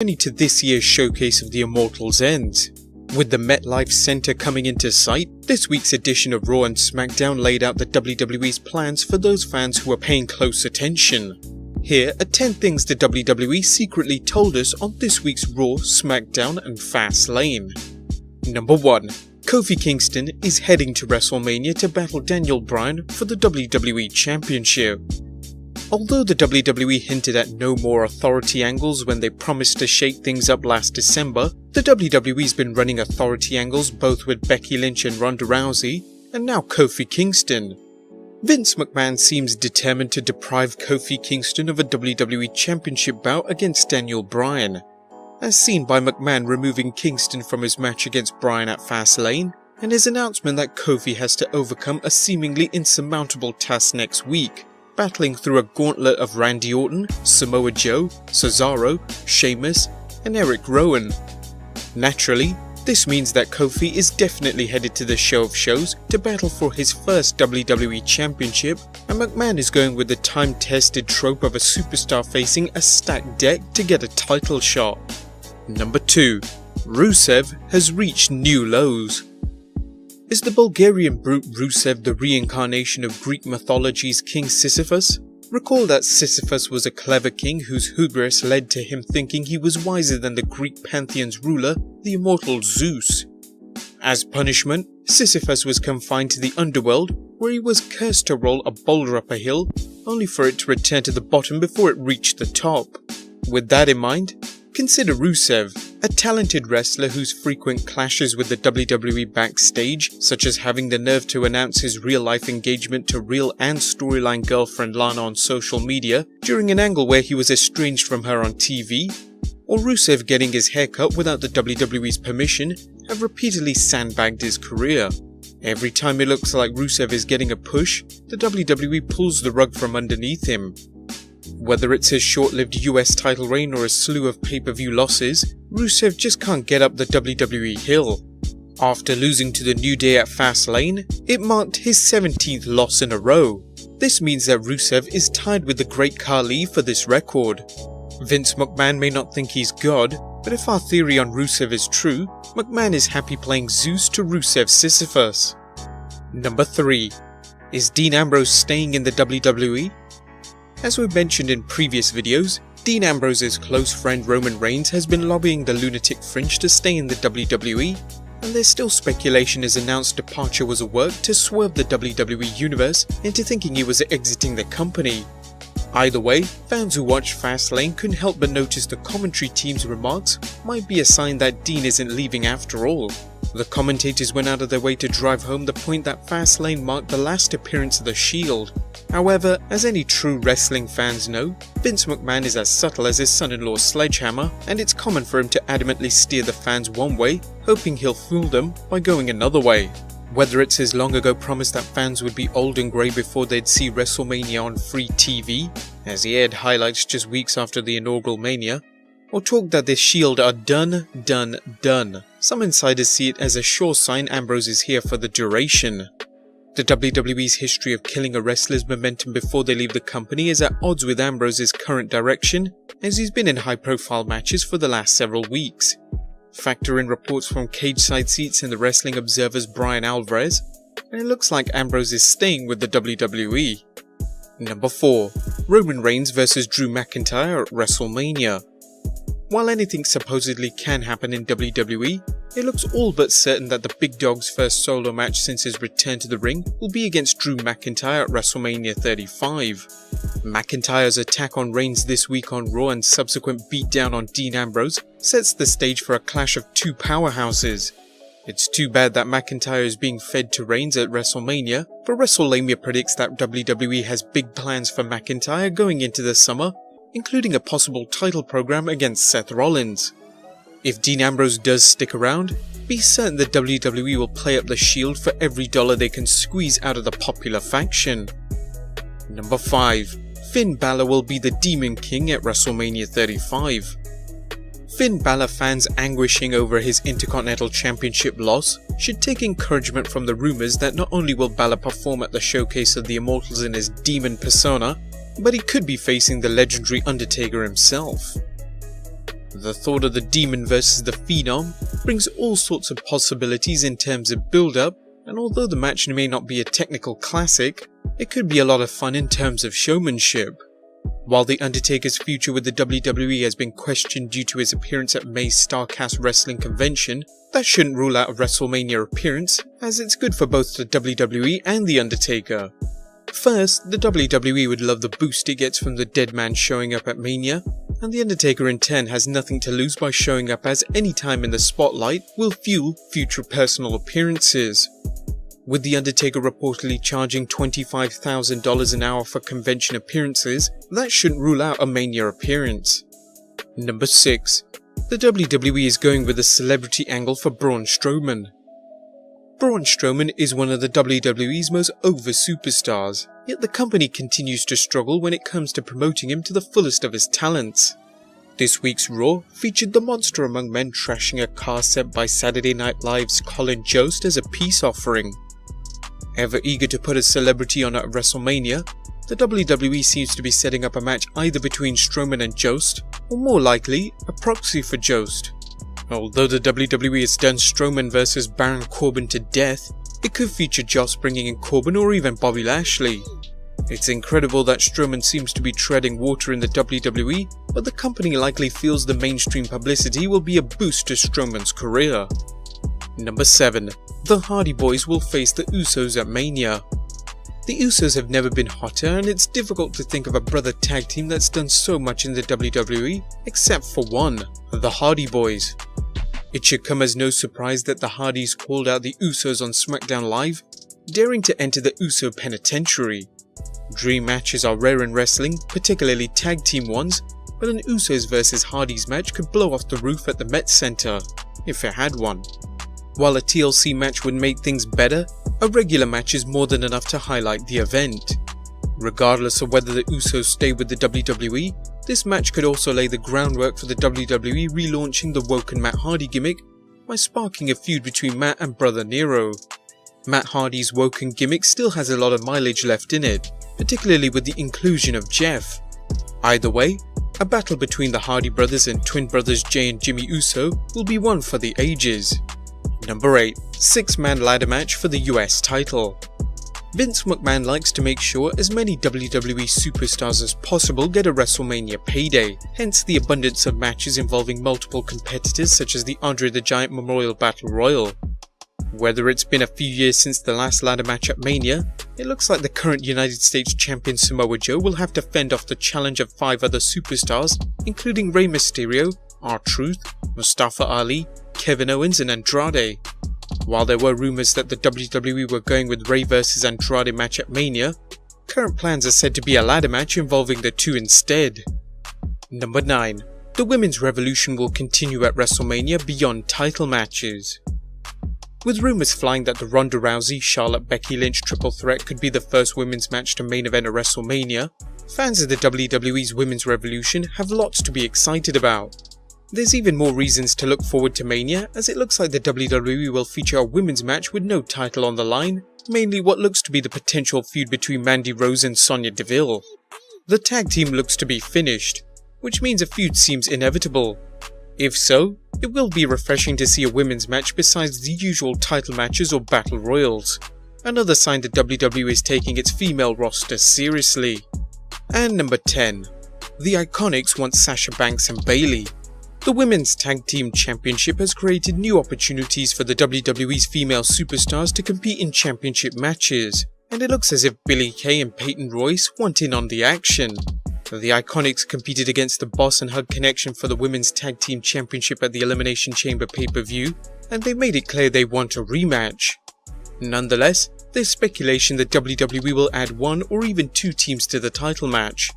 journey to this year's showcase of the Immortals ends. With the MetLife Center coming into sight, this week's edition of Raw and SmackDown laid out the WWE's plans for those fans who are paying close attention. Here are 10 things the WWE secretly told us on this week's Raw, SmackDown and Fastlane. Number 1. Kofi Kingston is heading to Wrestlmania to battle Daniel Bryan for the WWE Championship. Although the WWE hinted at no more authority angles when they promised to shake things up last December, the WWE's been running authority angles both with Becky Lynch and Ronda Rousey, and now Kofi Kingston. Vince McMahon seems determined to deprive Kofi Kingston of a WWE Championship bout against Daniel Bryan, as seen by McMahon removing Kingston from his match against Bryan at Fastlane, and his announcement that Kofi has to overcome a seemingly insurmountable task next week, battling through a gauntlet of Randy Orton, Samoa Joe, Cesaro, Sheamus, and Eric Rowan. Naturally, this means that Kofi is definitely headed to the show of shows to battle for his first WWE Championship, and McMahon is going with the time-tested trope of a superstar facing a stacked deck to get a title shot. Number 2. Rusev has reached new lows. Is the Bulgarian brute Rusev the reincarnation of Greek mythology's King Sisyphus? Recall that Sisyphus was a clever king whose hubris led to him thinking he was wiser than the Greek pantheon's ruler, the immortal Zeus. As punishment, Sisyphus was confined to the underworld, where he was cursed to roll a boulder up a hill, only for it to return to the bottom before it reached the top. With that in mind, consider Rusev, a talented wrestler whose frequent clashes with the WWE backstage, such as having the nerve to announce his real-life engagement to real and storyline girlfriend Lana on social media during an angle where he was estranged from her on TV, or Rusev getting his hair cut without the WWE's permission, have repeatedly sandbagged his career. Every time it looks like Rusev is getting a push, the WWE pulls the rug from underneath him. Whether it's his short-lived US title reign or a slew of pay-per-view losses, Rusev just can't get up the WWE hill. After losing to the New Day at Fastlane, it marked his 17th loss in a row. This means that Rusev is tied with the Great Khali for this record. Vince McMahon may not think he's God, but if our theory on Rusev is true, McMahon is happy playing Zeus to Rusev's Sisyphus. Number 3. Is Dean Ambrose staying in the WWE? As we mentioned in previous videos, Dean Ambrose's close friend Roman Reigns has been lobbying the Lunatic Fringe to stay in the WWE, and there's still speculation his announced departure was a work to swerve the WWE universe into thinking he was exiting the company. Either way, fans who watch Fastlane couldn't help but notice the commentary team's remarks might be a sign that Dean isn't leaving after all. The commentators went out of their way to drive home the point that Fastlane marked the last appearance of The Shield. However, as any true wrestling fans know, Vince McMahon is as subtle as his son-in-law's sledgehammer, and it's common for him to adamantly steer the fans one way, hoping he'll fool them by going another way. Whether it's his long ago promise that fans would be old and grey before they'd see Wrestlemania on free TV, as he aired highlights just weeks after the inaugural Mania, or talk that the Shield are done. Some insiders see it as a sure sign Ambrose is here for the duration. The WWE's history of killing a wrestler's momentum before they leave the company is at odds with Ambrose's current direction, as he's been in high-profile matches for the last several weeks. Factor in reports from cage side seats and the Wrestling Observer's Brian Alvarez, and it looks like Ambrose is staying with the WWE. Number 4. Roman Reigns vs Drew McIntyre at Wrestlemania. While anything supposedly can happen in WWE, it looks all but certain that the big dog's first solo match since his return to the ring will be against Drew McIntyre at WrestleMania 35. McIntyre's attack on Reigns this week on Raw and subsequent beatdown on Dean Ambrose sets the stage for a clash of two powerhouses. It's too bad that McIntyre is being fed to Reigns at WrestleMania, but Wrestlemania predicts that WWE has big plans for McIntyre going into the summer, including a possible title program against Seth Rollins. If Dean Ambrose does stick around, be certain that WWE will play up the Shield for every dollar they can squeeze out of the popular faction. Number 5. Finn Balor will be the Demon King at WrestleMania 35. Finn Balor fans anguishing over his Intercontinental Championship loss should take encouragement from the rumours that not only will Balor perform at the showcase of the Immortals in his demon persona, but he could be facing the legendary Undertaker himself. The thought of the Demon versus the Phenom brings all sorts of possibilities in terms of build-up, and although the match may not be a technical classic, it could be a lot of fun in terms of showmanship. While The Undertaker's future with the WWE has been questioned due to his appearance at May's StarCast Wrestling Convention, that shouldn't rule out a Wrestlemania appearance, as it's good for both the WWE and The Undertaker. First, the WWE would love the boost it gets from the dead man showing up at Mania, and The Undertaker in turn has nothing to lose by showing up, as any time in the spotlight will fuel future personal appearances. With The Undertaker reportedly charging $25,000 an hour for convention appearances, that shouldn't rule out a Mania appearance. Number 6. The WWE is going with a celebrity angle for Braun Strowman. Braun Strowman is one of the WWE's most over superstars, yet the company continues to struggle when it comes to promoting him to the fullest of his talents. This week's Raw featured the monster among men trashing a car sent by Saturday Night Live's Colin Jost as a peace offering. Ever eager to put a celebrity on at Wrestlemania, the WWE seems to be setting up a match either between Strowman and Jost, or more likely, a proxy for Jost. Although the WWE has done Strowman vs Baron Corbin to death, it could feature Jost bringing in Corbin or even Bobby Lashley. It's incredible that Strowman seems to be treading water in the WWE, but the company likely feels the mainstream publicity will be a boost to Strowman's career. Number 7. The Hardy Boys will face the Usos at Mania. The Usos have never been hotter, and it's difficult to think of a brother tag team that's done so much in the WWE, except for one, the Hardy Boys. It should come as no surprise that the Hardys called out the Usos on SmackDown Live, daring to enter the Uso Penitentiary. Dream matches are rare in wrestling, particularly tag team ones, but an Usos vs Hardys match could blow off the roof at the Met Center, if it had one. While a TLC match would make things better, a regular match is more than enough to highlight the event. Regardless of whether the Usos stay with the WWE, this match could also lay the groundwork for the WWE relaunching the Woken Matt Hardy gimmick by sparking a feud between Matt and brother Nero. Matt Hardy's Woken gimmick still has a lot of mileage left in it, particularly with the inclusion of Jeff. Either way, a battle between the Hardy brothers and twin brothers Jay and Jimmy Uso will be one for the ages. Number 8. 6-man ladder match for the US title. Vince McMahon likes to make sure as many WWE superstars as possible get a WrestleMania payday, hence the abundance of matches involving multiple competitors such as the Andre the Giant Memorial Battle Royal. Whether it's been a few years since the last ladder match at Mania, it looks like the current United States Champion Samoa Joe will have to fend off the challenge of 5 other superstars, including Rey Mysterio, R-Truth, Mustafa Ali, Kevin Owens and Andrade. While there were rumours that the WWE were going with Rey vs Andrade match at Mania, current plans are said to be a ladder match involving the two instead. Number 9. The Women's Revolution will continue at WrestleMania beyond title matches. With rumours flying that the Ronda Rousey, Charlotte, Becky Lynch triple threat could be the first women's match to main event at WrestleMania, fans of the WWE's Women's Revolution have lots to be excited about. There's even more reasons to look forward to Mania, as it looks like the WWE will feature a women's match with no title on the line, mainly what looks to be the potential feud between Mandy Rose and Sonya Deville. The tag team looks to be finished, which means a feud seems inevitable. If so, it will be refreshing to see a women's match besides the usual title matches or battle royals, another sign that WWE is taking its female roster seriously. And number 10. The Iconics want Sasha Banks and Bayley. The Women's Tag Team Championship has created new opportunities for the WWE's female superstars to compete in championship matches, and it looks as if Billie Kay and Peyton Royce want in on the action. The Iconics competed against the Boss and Hug Connection for the Women's Tag Team Championship at the Elimination Chamber pay-per-view, and they made it clear they want a rematch. Nonetheless, there's speculation that WWE will add 1 or even 2 teams to the title match.